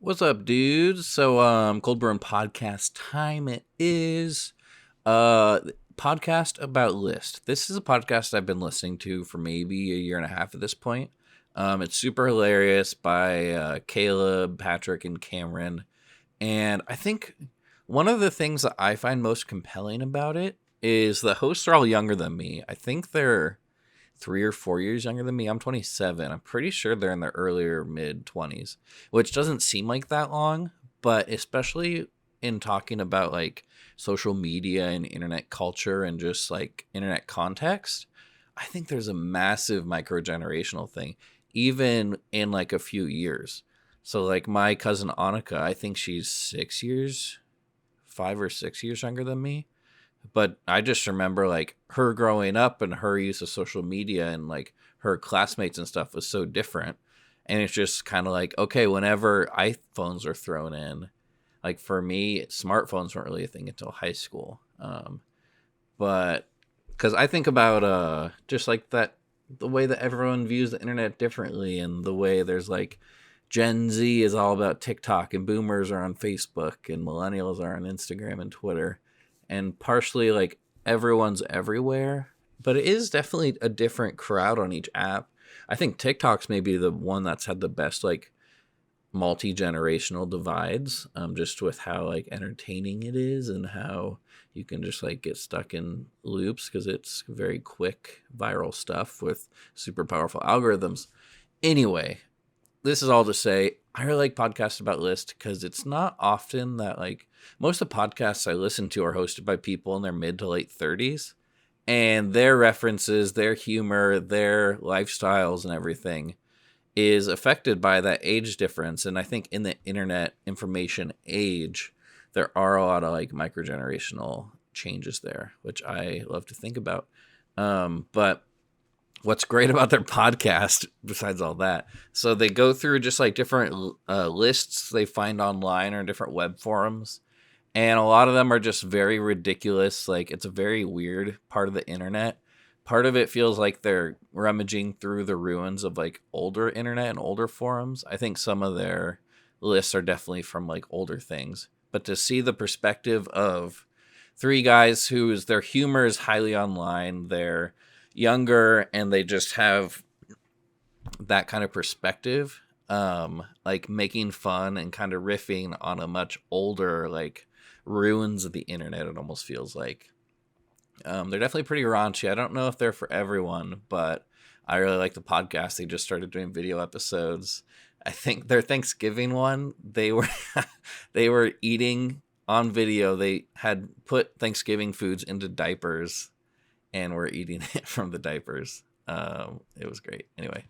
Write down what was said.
What's up, dudes? So, Cold Burn podcast time it is. Podcast about List. This is a podcast I've been listening to for maybe a year and a half at this point. It's super hilarious by Caleb, Patrick, and Cameron. And I think one of the things that I find most compelling about it is the hosts are all younger than me. I think they're 3 or 4 years younger than me. I'm 27. I'm pretty sure they're in their earlier mid 20s, which doesn't seem like that long, but especially in talking about like social media and internet culture and just like internet context, I think there's a massive micro generational thing, even in like a few years. So, like my cousin Annika, I think she's 6 years, 5 or 6 years younger than me, but I just remember like her growing up and her use of social media and like her classmates and stuff was so different. And it's just kind of like, okay, whenever iPhones are thrown in, like for me, smartphones weren't really a thing until high school. But because I think about just like that, the way that everyone views the internet differently, and the way there's like Gen Z is all about TikTok, and boomers are on Facebook, and millennials are on Instagram and Twitter, and partially like everyone's everywhere, but it is definitely a different crowd on each app. I think TikTok's maybe the one that's had the best like multi-generational divides, just with how like entertaining it is and how you can just like get stuck in loops because it's very quick viral stuff with super powerful algorithms. Anyway, this is all to say I really like podcasts about List because it's not often that like most of the podcasts I listen to are hosted by people in their mid to late 30s, and their references, their humor, their lifestyles and everything is affected by that age difference. And I think in the internet information age, there are a lot of like microgenerational changes there, which I love to think about. But what's great about their podcast, besides all that, so they go through just like different lists they find online or different web forums. And a lot of them are just very ridiculous. Like, it's a very weird part of the internet. Part of it feels like they're rummaging through the ruins of like older internet and older forums. I think some of their lists are definitely from like older things. But to see the perspective of three guys whose their humor is highly online, they're younger, and they just have that kind of perspective, like making fun and kind of riffing on a much older like ruins of the internet, it almost feels like. They're definitely pretty raunchy. I don't know if they're for everyone, but I really like the podcast. They just started doing video episodes. I think their Thanksgiving one, they were they were eating on video. They had put Thanksgiving foods into diapers and were eating it from the diapers. It was great. Anyway,